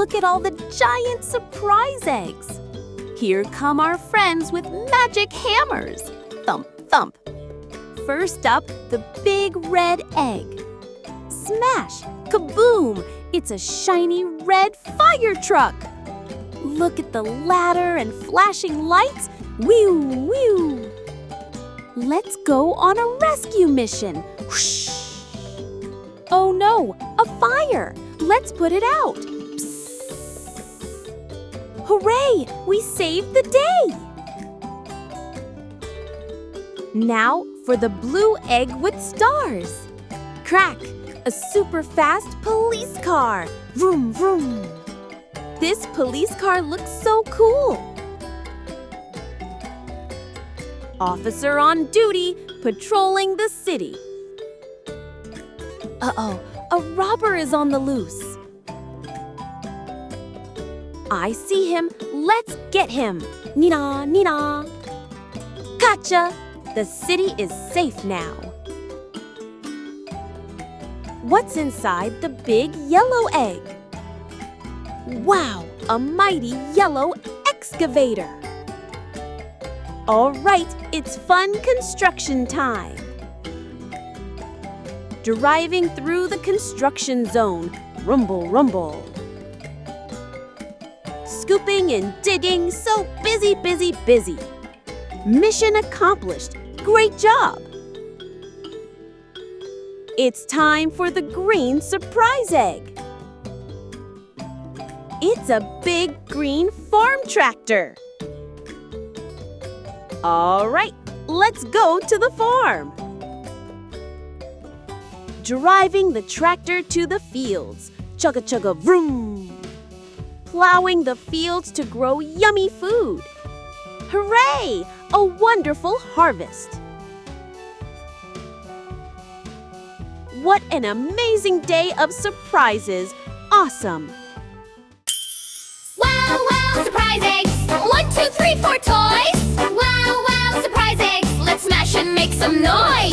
look at all the giant surprise eggs. Here come our friends with magic hammers. Thump, thump. First up, the big red egg. Smash! Kaboom! It's a shiny red fire truck. Look at the ladder and flashing lights. Whew, whew. Let's go on a rescue mission. Whoosh. Oh no, a fire! Let's put it out. Psst. Hooray! We saved the day! Now for the blue egg with stars. Crack! A super fast police car. Vroom, vroom. This police car looks so cool. Officer on duty, patrolling the city. Uh-oh, a robber is on the loose. I see him. Let's get him. Nina, Nina. Gotcha! The city is safe now. What's inside the big yellow egg? Wow, a mighty yellow excavator. All right, it's fun construction time. Driving through the construction zone. Rumble, rumble. Scooping and digging, so busy, busy, busy. Mission accomplished. Great job. It's time for the green surprise egg. It's a big green farm tractor. All right, let's go to the farm. Driving the tractor to the fields. Chugga chugga vroom. Plowing the fields to grow yummy food. Hooray! A wonderful harvest. What an amazing day of surprises. Awesome. Wow, wow, surprise eggs. 1, 2, 3, 4 toys. Wow, wow, surprise eggs. Let's smash and make some noise.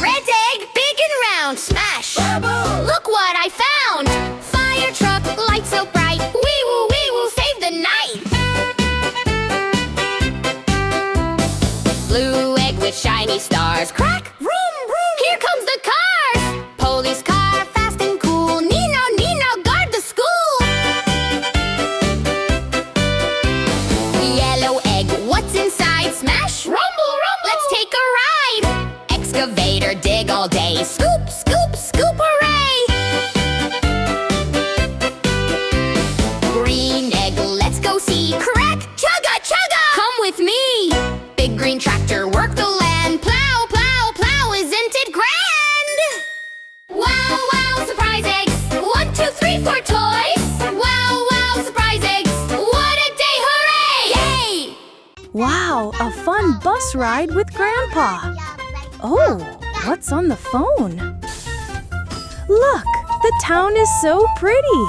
Red egg, big and round. Smash. Look what I found. Fire truck, light so bright. Wee woo, save the night. Blue egg with shiny stars. Crack, vroom, vroom. Here comes the cars. Police car, fast and cool. Nino, Nino, guard the school. Yellow egg, what's inside? Smash, rumble, rumble. Let's take a ride. Excavator, dig all day. Scoop, scoop, scoop, hooray. Green egg, let's go see. Crack, chugga, chugga. Come with me. Big green tractor, work the land. Plow, plow, plow, isn't it grand? Wow, wow, surprise eggs. 1, 2, 3, 4 toys. Wow, wow, surprise eggs. What a day, hooray! Yay! Wow, a fun bus ride with Grandpa. Oh, what's on the phone? Look, the town is so pretty.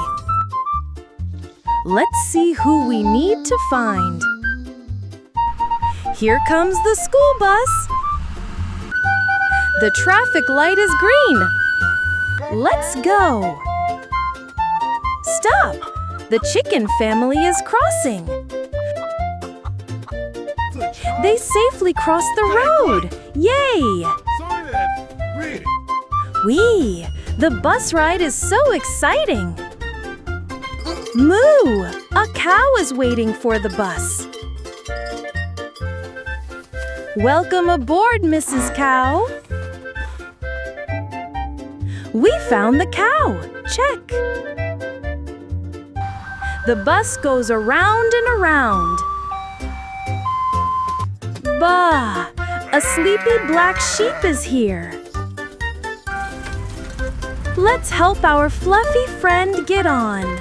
Let's see who we need to find. Here comes the school bus. The traffic light is green. Let's go. Stop! The chicken family is crossing. They safely crossed the road. Yay! Wee! The bus ride is so exciting. Moo! A cow is waiting for the bus. Welcome aboard, Mrs. Cow. We found the cow. Check. The bus goes around and around. Bah! A sleepy black sheep is here. Let's help our fluffy friend get on.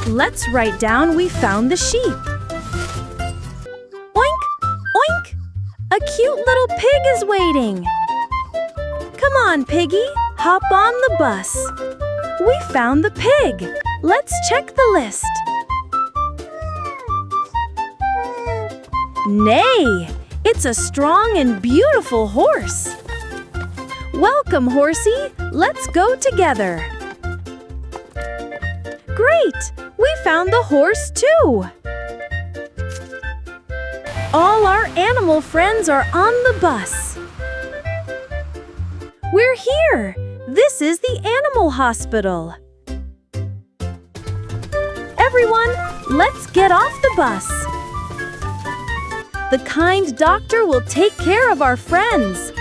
Let's write down we found the sheep. Oink! Oink! A cute little pig is waiting. Come on, Piggy, hop on the bus. We found the pig. Let's check the list. Nay, it's a strong and beautiful horse. Welcome, horsey. Let's go together. Great! We found the horse too! All our animal friends are on the bus. We're here! This is the animal hospital. Everyone, let's get off the bus. The kind doctor will take care of our friends.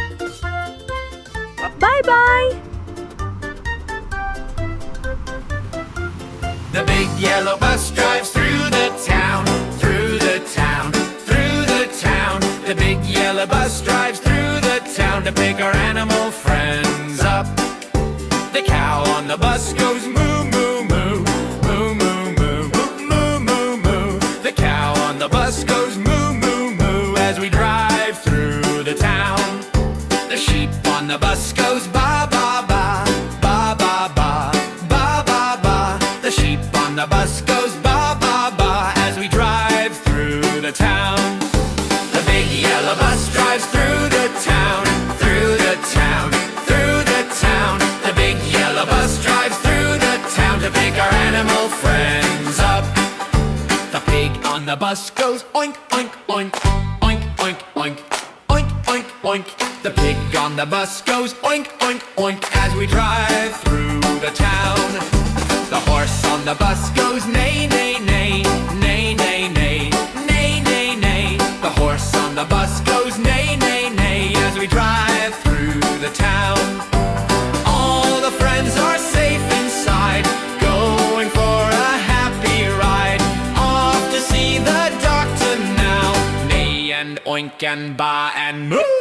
Bye-bye! The big yellow bus drives through the town, through the town, through the town. The big yellow bus drives through the town to pick our animal friends up. The cow on the bus goes moo, moo, moo, moo, moo, moo, moo, moo, moo. The cow on the bus goes moo, moo, moo as we drive through the town. The sheep on the bus goes ba, ba, ba, ba, ba, ba, ba, ba, ba. The sheep on the bus goes ba, ba, ba as we drive through the town. The big yellow bus drives through the town, through the town, through the town. The big yellow bus drives through the town to pick our animal friends up. The pig on the bus goes oink, oink, oink, oink, oink, oink, oink, oink, oink. The pig on the bus goes oink, oink, oink as we drive through the town. The horse on the bus goes neigh, neigh, neigh, neigh, neigh, neigh, neigh, neigh, neigh. The horse on the bus goes neigh, neigh, neigh as we drive through the town. All the friends are safe inside, going for a happy ride. Off to see the doctor now, neigh and oink and ba and moo.